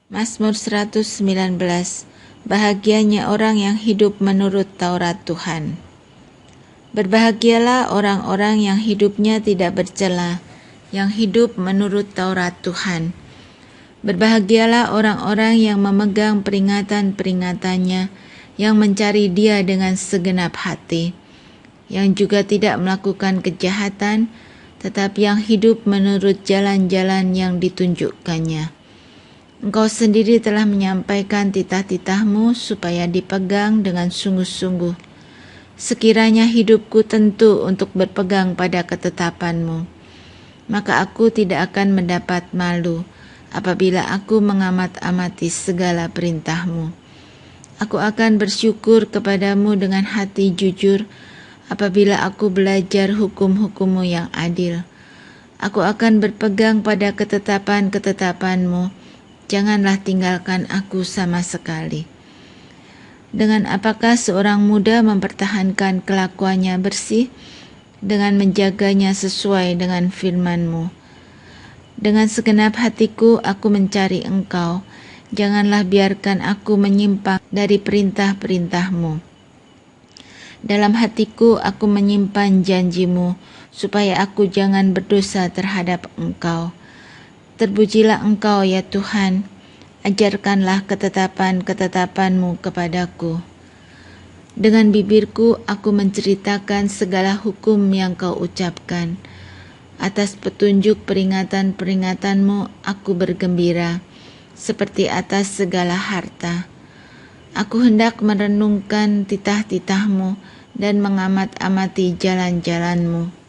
Mazmur 119. Bahagianya orang yang hidup menurut Taurat Tuhan. Berbahagialah orang-orang yang hidupnya tidak bercela, yang hidup menurut Taurat Tuhan. Berbahagialah orang-orang yang memegang peringatan-peringatannya, yang mencari Dia dengan segenap hati, yang juga tidak melakukan kejahatan, tetapi yang hidup menurut jalan-jalan yang ditunjukkannya. Engkau sendiri telah menyampaikan titah-titahmu supaya dipegang dengan sungguh-sungguh. Sekiranya hidupku tentu untuk berpegang pada ketetapanmu, maka aku tidak akan mendapat malu apabila aku mengamat-amati segala perintahmu. Aku akan bersyukur kepadamu dengan hati jujur apabila aku belajar hukum-hukummu yang adil. Aku akan berpegang pada ketetapan-ketetapanmu. Janganlah tinggalkan aku sama sekali. Dengan apakah seorang muda mempertahankan kelakuannya bersih? Dengan menjaganya sesuai dengan firman-Mu. Dengan segenap hatiku aku mencari Engkau. Janganlah biarkan aku menyimpang dari perintah-perintah-Mu. Dalam hatiku aku menyimpan janji-Mu, supaya aku jangan berdosa terhadap Engkau. Terpujilah Engkau ya Tuhan, ajarkanlah ketetapan-ketetapan-Mu kepadaku. Dengan bibirku aku menceritakan segala hukum yang Kau ucapkan. Atas petunjuk peringatan-peringatan-Mu aku bergembira, seperti atas segala harta. Aku hendak merenungkan titah-titah-Mu dan mengamat-amati jalan-jalan-Mu.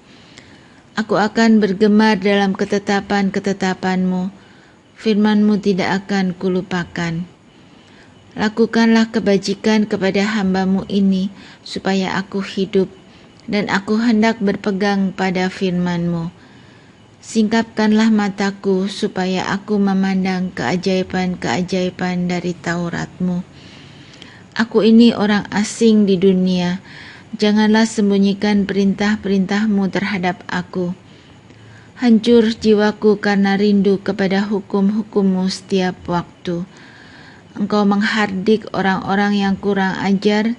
Aku akan bergemar dalam ketetapan-ketetapan-Mu. Firman-Mu tidak akan kulupakan. Lakukanlah kebajikan kepada hamba-Mu ini, supaya aku hidup, dan aku hendak berpegang pada firman-Mu. Singkapkanlah mataku, supaya aku memandang keajaiban-keajaiban dari Taurat-Mu. Aku ini orang asing di dunia. Janganlah sembunyikan perintah-perintah-Mu terhadap aku. Hancur jiwaku karena rindu kepada hukum-hukum-Mu setiap waktu. Engkau menghardik orang-orang yang kurang ajar,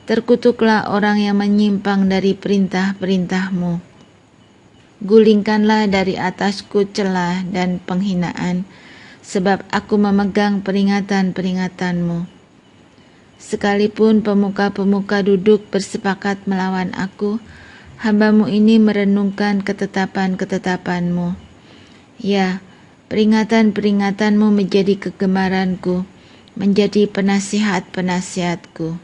terkutuklah orang yang menyimpang dari perintah-perintah-Mu. Gulingkanlah dari atasku celah dan penghinaan, sebab aku memegang peringatan-peringatan-Mu. Sekalipun pemuka-pemuka duduk bersepakat melawan aku, hamba-Mu ini merenungkan ketetapan-ketetapan-Mu. Ya, peringatan-peringatan-Mu menjadi kegemaranku, menjadi penasihat-penasihatku.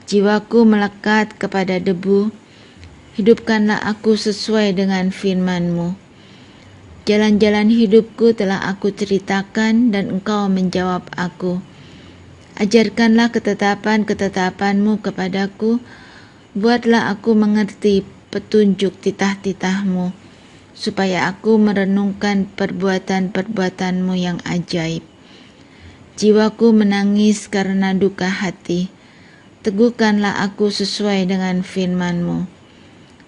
Jiwaku melekat kepada debu, hidupkanlah aku sesuai dengan firman-Mu. Jalan-jalan hidupku telah aku ceritakan dan Engkau menjawab aku. Ajarkanlah ketetapan-ketetapan-Mu kepadaku, buatlah aku mengerti petunjuk titah-titah-Mu, supaya aku merenungkan perbuatan-perbuatan-Mu yang ajaib. Jiwaku menangis karena duka hati, teguhkanlah aku sesuai dengan firman-Mu.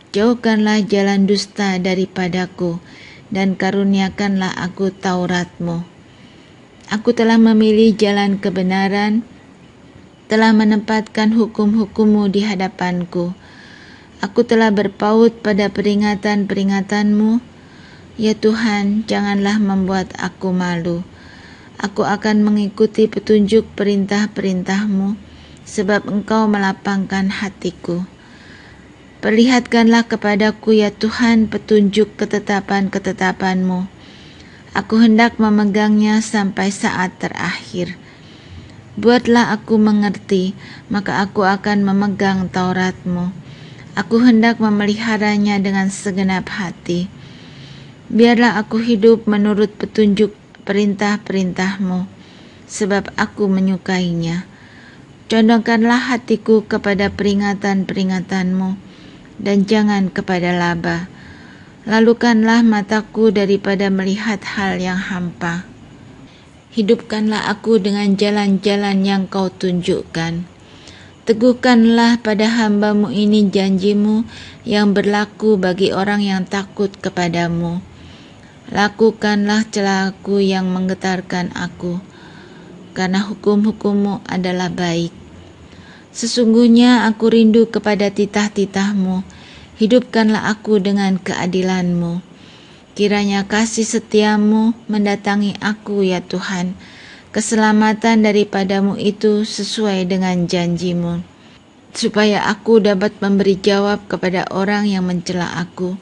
Jauhkanlah jalan dusta daripadaku, dan karuniakanlah aku Taurat-Mu. Aku telah memilih jalan kebenaran, telah menempatkan hukum-hukum-Mu di hadapanku. Aku telah berpaut pada peringatan-peringatan-Mu. Ya Tuhan, janganlah membuat aku malu. Aku akan mengikuti petunjuk perintah-perintah-Mu, sebab Engkau melapangkan hatiku. Perlihatkanlah kepadaku ya Tuhan petunjuk ketetapan-ketetapan-Mu. Aku hendak memegangnya sampai saat terakhir. Buatlah aku mengerti, maka aku akan memegang Taurat-Mu. Aku hendak memeliharanya dengan segenap hati. Biarlah aku hidup menurut petunjuk perintah-perintah-Mu, sebab aku menyukainya. Condongkanlah hatiku kepada peringatan-peringatan-Mu, dan jangan kepada laba. Lalukanlah mataku daripada melihat hal yang hampa. Hidupkanlah aku dengan jalan-jalan yang Kau tunjukkan. Teguhkanlah pada hamba-Mu ini janji-Mu yang berlaku bagi orang yang takut kepada-Mu. Lakukanlah celaku yang menggetarkan aku, karena hukum-hukum-Mu adalah baik. Sesungguhnya aku rindu kepada titah-titah-Mu, hidupkanlah aku dengan keadilan-Mu. Kiranya kasih setia-Mu mendatangi aku ya Tuhan, keselamatan daripada-Mu itu sesuai dengan janji-Mu, supaya aku dapat memberi jawab kepada orang yang mencela aku,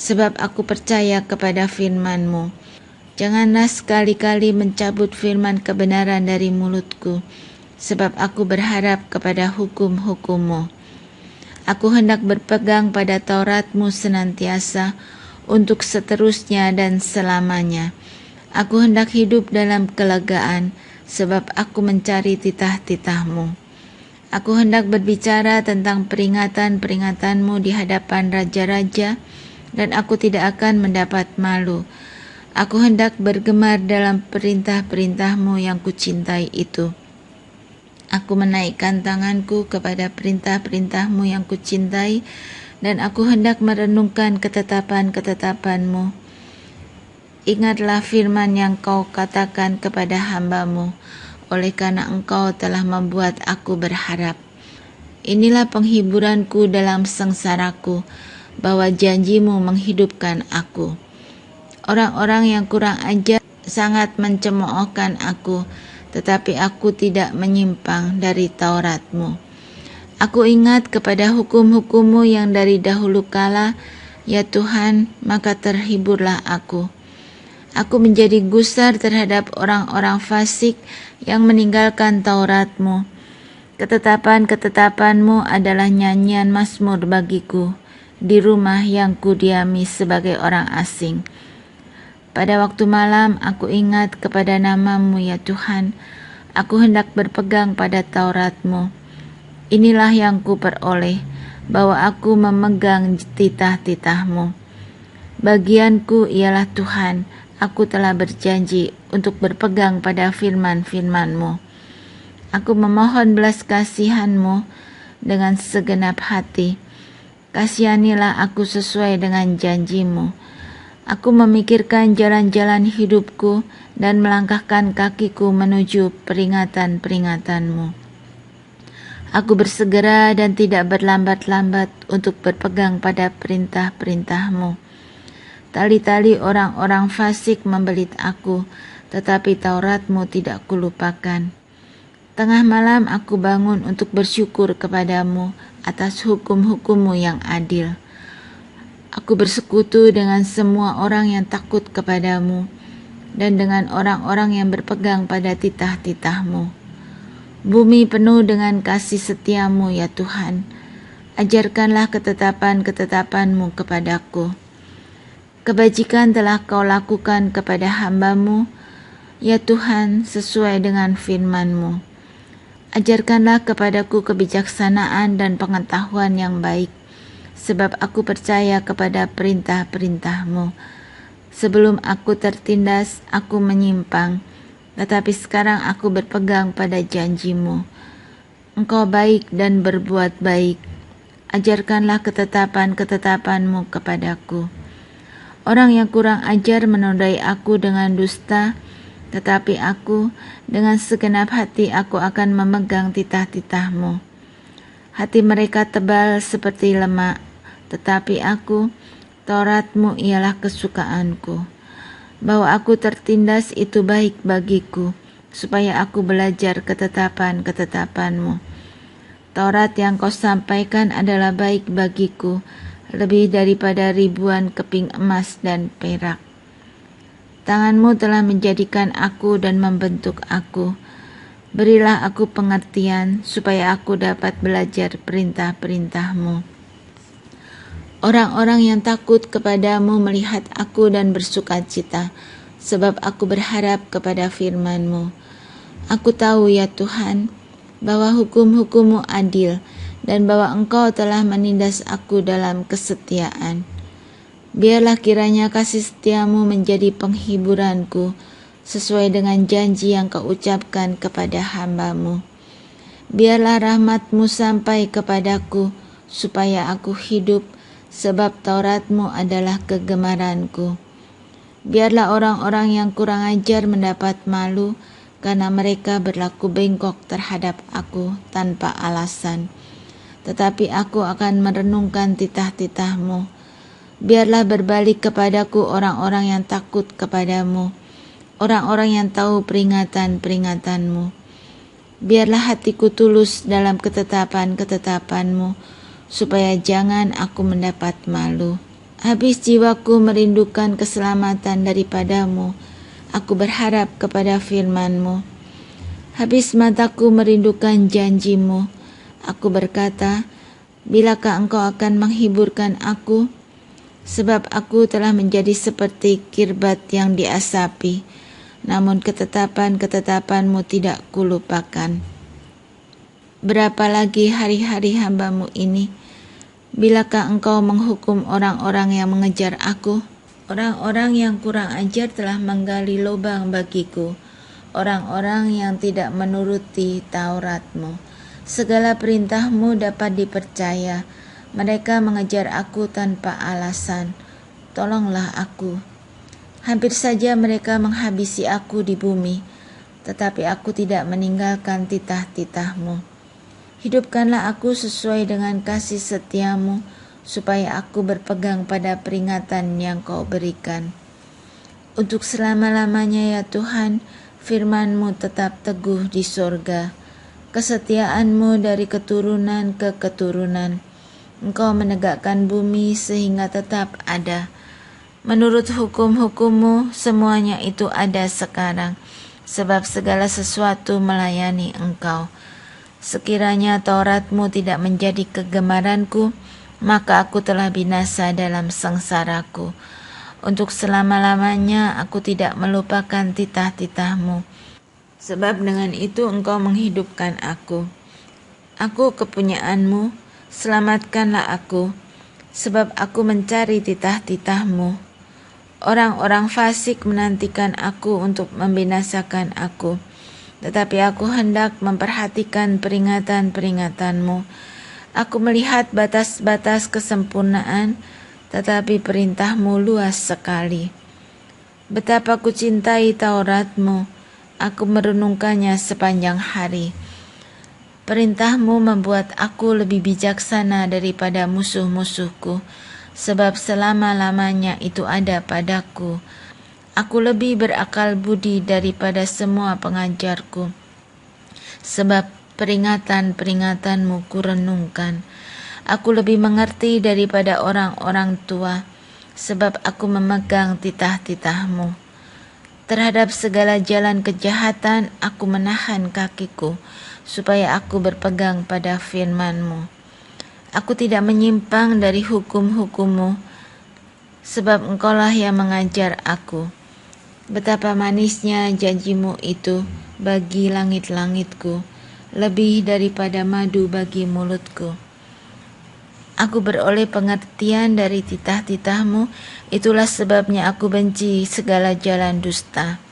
sebab aku percaya kepada firman-Mu. Janganlah sekali-kali mencabut firman kebenaran dari mulutku, sebab aku berharap kepada hukum-hukum-Mu. Aku hendak berpegang pada Taurat-Mu senantiasa, untuk seterusnya dan selamanya. Aku hendak hidup dalam kelegaan, sebab aku mencari titah-titah-Mu. Aku hendak berbicara tentang peringatan-peringatan-Mu di hadapan raja-raja, dan aku tidak akan mendapat malu. Aku hendak bergemar dalam perintah-perintah-Mu yang kucintai itu. Aku menaikkan tanganku kepada perintah-perintah-Mu yang kucintai, dan aku hendak merenungkan ketetapan-ketetapan-Mu. Ingatlah firman yang Kau katakan kepada hamba-Mu, oleh karena Engkau telah membuat aku berharap. Inilah penghiburanku dalam sengsaraku, bahwa janji-Mu menghidupkan aku. Orang-orang yang kurang ajar sangat mencemoohkan aku, tetapi aku tidak menyimpang dari Taurat-Mu. Aku ingat kepada hukum-hukum-Mu yang dari dahulu kala, ya Tuhan, maka terhiburlah aku. Aku menjadi gusar terhadap orang-orang fasik yang meninggalkan Taurat-Mu. Ketetapan-ketetapan-Mu adalah nyanyian mazmur bagiku di rumah yang kudiami sebagai orang asing. Pada waktu malam aku ingat kepada nama-Mu ya Tuhan, aku hendak berpegang pada Taurat-Mu. Inilah yang kuperoleh, bahwa aku memegang titah-titah-Mu. Bagianku ialah Tuhan, aku telah berjanji untuk berpegang pada firman-firman-Mu. Aku memohon belas kasihan-Mu dengan segenap hati. Kasihanilah aku sesuai dengan janji-Mu. Aku memikirkan jalan-jalan hidupku dan melangkahkan kakiku menuju peringatan-peringatan-Mu. Aku bersegera dan tidak berlambat-lambat untuk berpegang pada perintah-perintah-Mu. Tali-tali orang-orang fasik membelit aku, tetapi Taurat-Mu tidak kulupakan. Tengah malam aku bangun untuk bersyukur kepada-Mu atas hukum-hukum-Mu yang adil. Aku bersekutu dengan semua orang yang takut kepada-Mu, dan dengan orang-orang yang berpegang pada titah-titah-Mu. Bumi penuh dengan kasih setia-Mu ya Tuhan. Ajarkanlah ketetapan-ketetapan-Mu kepadaku. Kebajikan telah Kau lakukan kepada hamba-Mu, ya Tuhan, sesuai dengan firman-Mu. Ajarkanlah kepadaku kebijaksanaan dan pengetahuan yang baik, sebab aku percaya kepada perintah-perintah-Mu. Sebelum aku tertindas, aku menyimpang, tetapi sekarang aku berpegang pada janji-Mu. Engkau baik dan berbuat baik. Ajarkanlah ketetapan-ketetapan-Mu kepadaku. Orang yang kurang ajar menodai aku dengan dusta, tetapi aku dengan segenap hati aku akan memegang titah-titah-Mu. Hati mereka tebal seperti lemak, tetapi aku, Taurat-Mu ialah kesukaanku. Bahwa aku tertindas itu baik bagiku, supaya aku belajar ketetapan-ketetapan-Mu. Taurat yang Kau sampaikan adalah baik bagiku, lebih daripada ribuan keping emas dan perak. Tangan-Mu telah menjadikan aku dan membentuk aku. Berilah aku pengertian, supaya aku dapat belajar perintah-perintah-Mu. Orang-orang yang takut kepada-Mu melihat aku dan bersukacita, sebab aku berharap kepada firman-Mu. Aku tahu ya Tuhan, bahwa hukum-hukum-Mu adil, dan bahwa Engkau telah menindas aku dalam kesetiaan. Biarlah kiranya kasih setia-Mu menjadi penghiburanku, sesuai dengan janji yang Kau ucapkan kepada hamba-Mu. Biarlah rahmat-Mu sampai kepadaku, supaya aku hidup, sebab Taurat-Mu adalah kegemaranku. Biarlah orang-orang yang kurang ajar mendapat malu, karena mereka berlaku bengkok terhadap aku tanpa alasan. Tetapi aku akan merenungkan titah-titah-Mu. Biarlah berbalik kepadaku orang-orang yang takut kepadamu, orang-orang yang tahu peringatan-peringatan-Mu. Biarlah hatiku tulus dalam ketetapan-ketetapan-Mu, supaya jangan aku mendapat malu. Habis jiwaku merindukan keselamatan daripada-Mu, aku berharap kepada firman-Mu. Habis mataku merindukan janji-Mu, aku berkata, bilakah Engkau akan menghiburkan aku? Sebab aku telah menjadi seperti kirbat yang diasapi, namun ketetapan-ketetapan-Mu tidak kulupakan. Berapa lagi hari-hari hamba-Mu ini? Bilakah Engkau menghukum orang-orang yang mengejar aku? Orang-orang yang kurang ajar telah menggali lubang bagiku, orang-orang yang tidak menuruti Taurat-Mu. Segala perintah-Mu dapat dipercaya, mereka mengejar aku tanpa alasan. Tolonglah aku. Hampir saja mereka menghabisi aku di bumi, tetapi aku tidak meninggalkan titah-titah-Mu. Hidupkanlah aku sesuai dengan kasih setia-Mu, supaya aku berpegang pada peringatan yang Kau berikan. Untuk selama-lamanya ya Tuhan, firman-Mu tetap teguh di sorga. Kesetiaan-Mu dari keturunan ke keturunan. Engkau menegakkan bumi sehingga tetap ada. Menurut hukum-hukum-Mu, semuanya itu ada sekarang, sebab segala sesuatu melayani Engkau. Sekiranya Taurat-Mu tidak menjadi kegemaranku, maka aku telah binasa dalam sengsaraku. Untuk selama-lamanya aku tidak melupakan titah-titah-Mu, sebab dengan itu Engkau menghidupkan aku. Aku kepunyaan-Mu, selamatkanlah aku, sebab aku mencari titah-titah-Mu. Orang-orang fasik menantikan aku untuk membinasakan aku, tetapi aku hendak memperhatikan peringatan-peringatan-Mu. Aku melihat batas-batas kesempurnaan, tetapi perintah-Mu luas sekali. Betapa ku cintai Taurat-Mu, aku merenungkannya sepanjang hari. Perintah-Mu membuat aku lebih bijaksana daripada musuh-musuhku, sebab selama-lamanya itu ada padaku. Aku lebih berakal budi daripada semua pengajarku, sebab peringatan-peringatan-Mu kurenungkan. Aku lebih mengerti daripada orang-orang tua, sebab aku memegang titah-titah-Mu. Terhadap segala jalan kejahatan aku menahan kakiku, supaya aku berpegang pada firman-Mu. Aku tidak menyimpang dari hukum-hukum-Mu, sebab Engkaulah yang mengajar aku. Betapa manisnya janji-Mu itu bagi langit-langitku, lebih daripada madu bagi mulutku. Aku beroleh pengertian dari titah-titah-Mu, itulah sebabnya aku benci segala jalan dusta.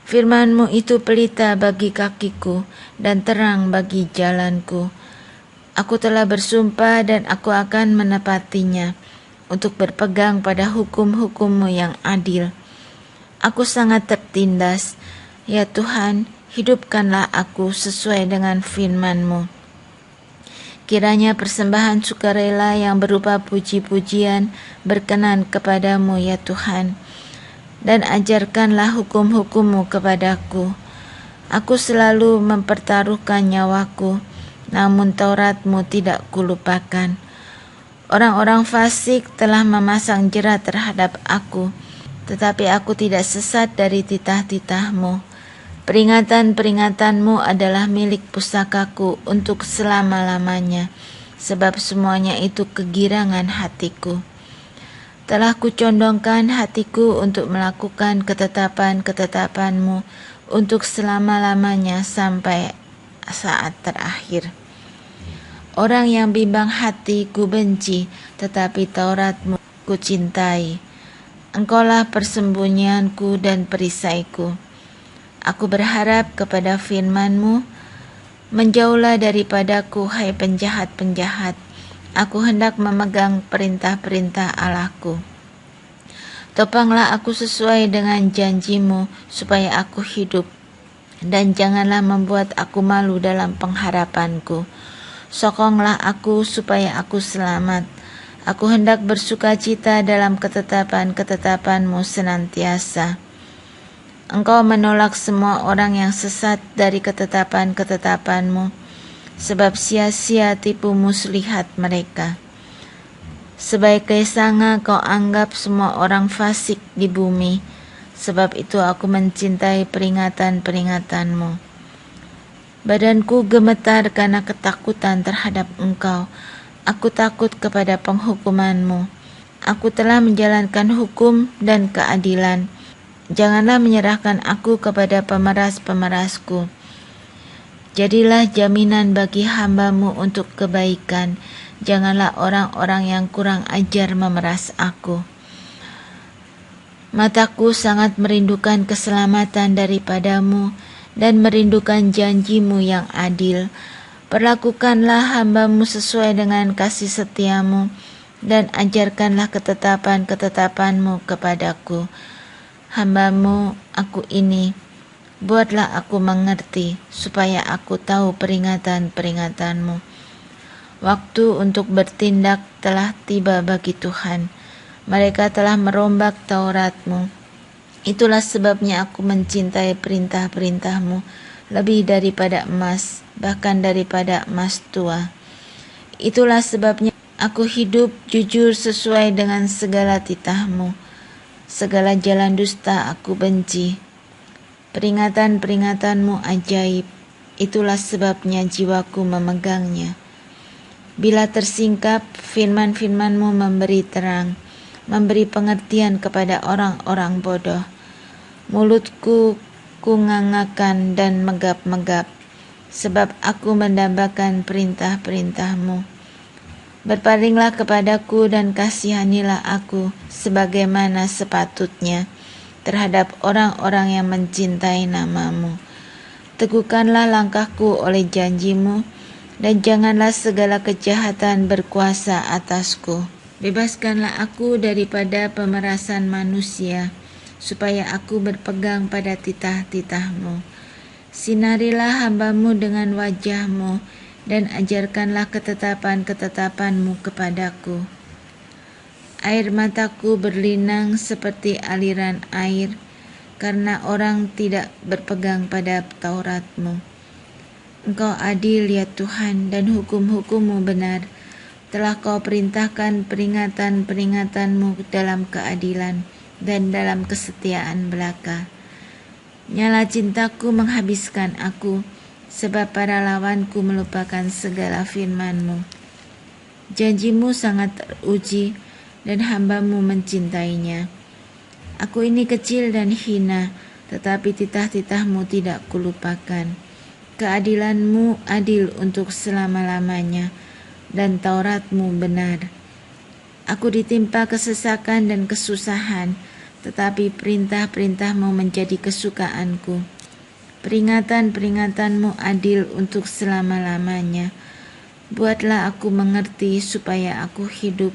Firman-Mu itu pelita bagi kakiku dan terang bagi jalanku. Aku telah bersumpah dan aku akan menepatinya, untuk berpegang pada hukum-hukum-Mu yang adil. Aku sangat tertindas, ya Tuhan, hidupkanlah aku sesuai dengan firman-Mu. Kiranya persembahan sukarela yang berupa puji-pujian berkenan kepadamu ya Tuhan, dan ajarkanlah hukum-hukum-Mu kepadaku. Aku selalu mempertaruhkan nyawaku, namun Taurat-Mu tidak kulupakan. Orang-orang fasik telah memasang jerat terhadap aku, tetapi aku tidak sesat dari titah-titah-Mu. Peringatan-peringatan-Mu adalah milik pusakaku untuk selama-lamanya, sebab semuanya itu kegirangan hatiku. Telah kucondongkan hatiku untuk melakukan ketetapan-ketetapan-Mu untuk selama-lamanya sampai saat terakhir. Orang yang bimbang hati ku benci, tetapi Taurat-Mu ku cintai. Engkaulah persembunyianku dan perisaiku. Aku berharap kepada firman-Mu, menjauhlah daripadaku hai penjahat-penjahat. Aku hendak memegang perintah-perintah Allahku. Topanglah aku sesuai dengan janji-Mu supaya aku hidup, dan janganlah membuat aku malu dalam pengharapanku. Sokonglah aku supaya aku selamat. Aku hendak bersuka cita dalam ketetapan-ketetapan-Mu senantiasa. Engkau menolak semua orang yang sesat dari ketetapan-ketetapan-Mu, sebab sia-sia tipu muslihat mereka. Sebagai sanga kau anggap semua orang fasik di bumi, sebab itu aku mencintai peringatan-peringatan-Mu. Badanku gemetar karena ketakutan terhadap Engkau. Aku takut kepada penghukuman-Mu. Aku telah menjalankan hukum dan keadilan. Janganlah menyerahkan aku kepada pemeras-pemerasku. Jadilah jaminan bagi hamba-Mu untuk kebaikan. Janganlah orang-orang yang kurang ajar memeras aku. Mataku sangat merindukan keselamatan daripada-Mu dan merindukan janji-Mu yang adil. Perlakukanlah hamba-Mu sesuai dengan kasih setia-Mu dan ajarkanlah ketetapan-ketetapan-Mu kepadaku. Hamba-Mu aku ini, buatlah aku mengerti, supaya aku tahu peringatan-peringatan-Mu. Waktu untuk bertindak telah tiba bagi Tuhan. Mereka telah merombak Taurat-Mu. Itulah sebabnya aku mencintai perintah-perintah-Mu lebih daripada emas, bahkan daripada emas tua. Itulah sebabnya aku hidup jujur sesuai dengan segala titah-Mu. Segala jalan dusta aku benci. Peringatan-peringatan-Mu ajaib, itulah sebabnya jiwaku memegangnya. Bila tersingkap, firman-firman-Mu memberi terang, memberi pengertian kepada orang-orang bodoh. Mulutku kungangakan dan megap-megap, sebab aku mendambakan perintah-perintah-Mu. Berpalinglah kepadaku dan kasihanilah aku sebagaimana sepatutnya terhadap orang-orang yang mencintai nama-Mu. Teguhkanlah langkahku oleh janji-Mu, dan janganlah segala kejahatan berkuasa atasku. Bebaskanlah aku daripada pemerasan manusia, supaya aku berpegang pada titah-titah-Mu. Sinarilah hamba-Mu dengan wajah-Mu, dan ajarkanlah ketetapan-ketetapan-Mu kepadaku. Air mataku berlinang seperti aliran air, karena orang tidak berpegang pada Taurat-Mu. Engkau adil ya Tuhan, dan hukum-hukum-Mu benar. Telah Kau perintahkan peringatan-peringatan-Mu dalam keadilan dan dalam kesetiaan belaka. Nyala cintaku menghabiskan aku, sebab para lawanku melupakan segala firman-Mu. Janji-Mu sangat teruji, dan hamba-Mu mencintainya. Aku ini kecil dan hina, tetapi titah-titah-Mu tidak kulupakan. Keadilan-Mu adil untuk selama-lamanya, dan Taurat-Mu benar. Aku ditimpa kesesakan dan kesusahan, tetapi perintah-perintah-Mu menjadi kesukaanku. Peringatan-peringatan-Mu adil untuk selama-lamanya. Buatlah aku mengerti supaya aku hidup.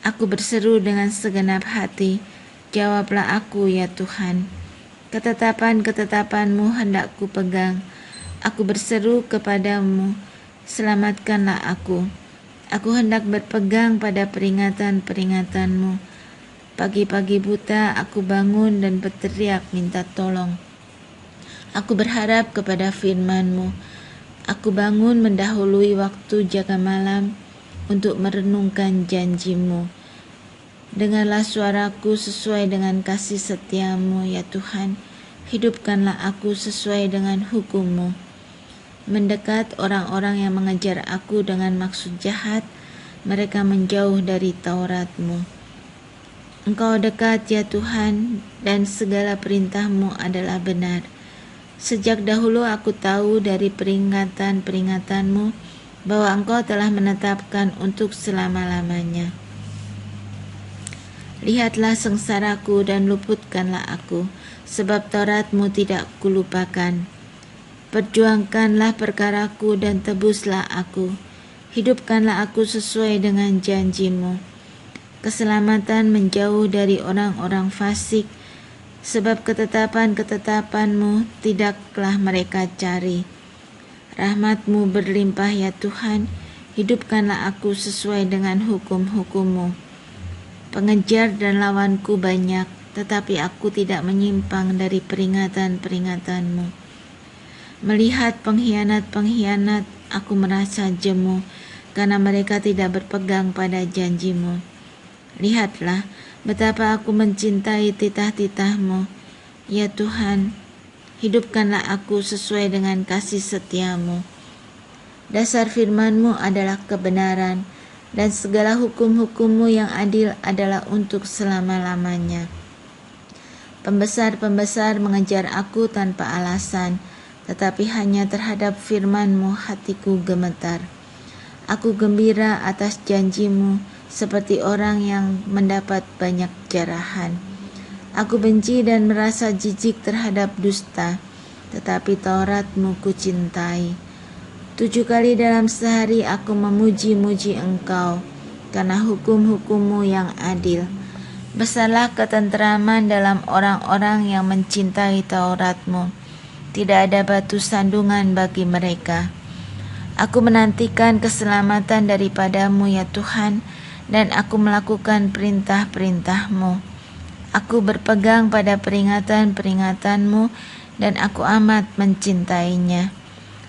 Aku berseru dengan segenap hati, jawablah aku ya Tuhan. Ketetapan-ketetapan-Mu hendak ku pegang. Aku berseru kepadamu, selamatkanlah aku. Aku hendak berpegang pada peringatan-peringatan-Mu. Pagi-pagi buta aku bangun dan berteriak minta tolong. Aku berharap kepada firman-Mu. Aku bangun mendahului waktu jaga malam untuk merenungkan janji-Mu. Dengarlah suaraku sesuai dengan kasih setia-Mu ya Tuhan. Hidupkanlah aku sesuai dengan hukum-Mu. Mendekat orang-orang yang mengejar aku dengan maksud jahat, mereka menjauh dari Taurat-Mu. Engkau dekat ya Tuhan, dan segala perintah-Mu adalah benar. Sejak dahulu aku tahu dari peringatan-peringatan-Mu bahwa Engkau telah menetapkan untuk selama-lamanya. Lihatlah sengsaraku dan luputkanlah aku, sebab Taurat-Mu tidak kulupakan. Perjuangkanlah perkaraku dan tebuslah aku. Hidupkanlah aku sesuai dengan janji-Mu. keselamatan menjauh dari orang-orang fasik, sebab ketetapan-ketetapan-Mu tidaklah mereka cari. Rahmat-Mu berlimpah ya Tuhan, hidupkanlah aku sesuai dengan hukum-hukum-Mu. Pengejar dan lawanku banyak, tetapi aku tidak menyimpang dari peringatan-peringatan-Mu. Melihat pengkhianat-pengkhianat, aku merasa jemu, karena mereka tidak berpegang pada janji-Mu. Lihatlah, betapa aku mencintai titah-titah-Mu. Ya Tuhan, hidupkanlah aku sesuai dengan kasih setia-Mu. Dasar firman-Mu adalah kebenaran, dan segala hukum-hukum-Mu yang adil adalah untuk selama-lamanya. Pembesar-pembesar mengejar aku tanpa alasan, tetapi hanya terhadap firman-Mu hatiku gemetar. Aku gembira atas janji-Mu seperti orang yang mendapat banyak jarahan. Aku benci dan merasa jijik terhadap dusta, tetapi Taurat-Mu kucintai. 7 kali dalam sehari aku memuji-muji Engkau, karena hukum-hukum-Mu yang adil. Besarlah ketenteraman dalam orang-orang yang mencintai Taurat-Mu. Tidak ada batu sandungan bagi mereka. Aku menantikan keselamatan daripada-Mu ya Tuhan, dan aku melakukan perintah-perintah-Mu. Aku berpegang pada peringatan-peringatan-Mu, dan aku amat mencintainya.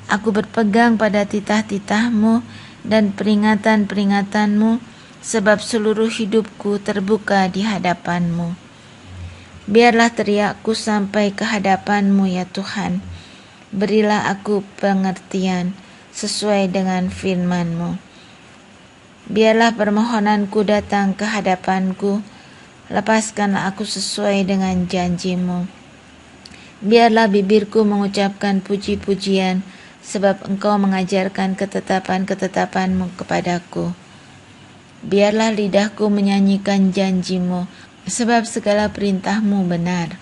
Aku berpegang pada titah-titah-Mu dan peringatan-peringatan-Mu, sebab seluruh hidupku terbuka di hadapan-Mu. Biarlah teriakku sampai ke hadapan-Mu ya Tuhan. Berilah aku pengertian sesuai dengan firman-Mu. Biarlah permohonanku datang ke hadapan-Ku. Lepaskanlah aku sesuai dengan janji-Mu. Biarlah bibirku mengucapkan puji-pujian, sebab Engkau mengajarkan ketetapan-ketetapan-Mu kepadaku. Biarlah lidahku menyanyikan janji-Mu, sebab segala perintah-Mu benar.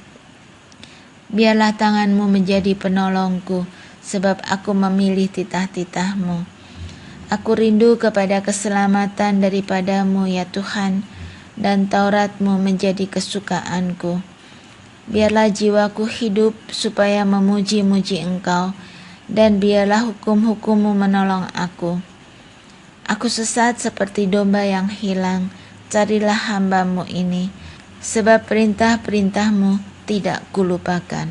Biarlah tangan-Mu menjadi penolongku, sebab aku memilih titah-titah-Mu. Aku rindu kepada keselamatan daripada-Mu ya Tuhan, dan Taurat-Mu menjadi kesukaanku. Biarlah jiwaku hidup supaya memuji-muji Engkau, dan biarlah hukum-hukum-Mu menolong aku. Aku sesat seperti domba yang hilang, carilah hamba-Mu ini, sebab perintah-perintah-Mu tidak kulupakan.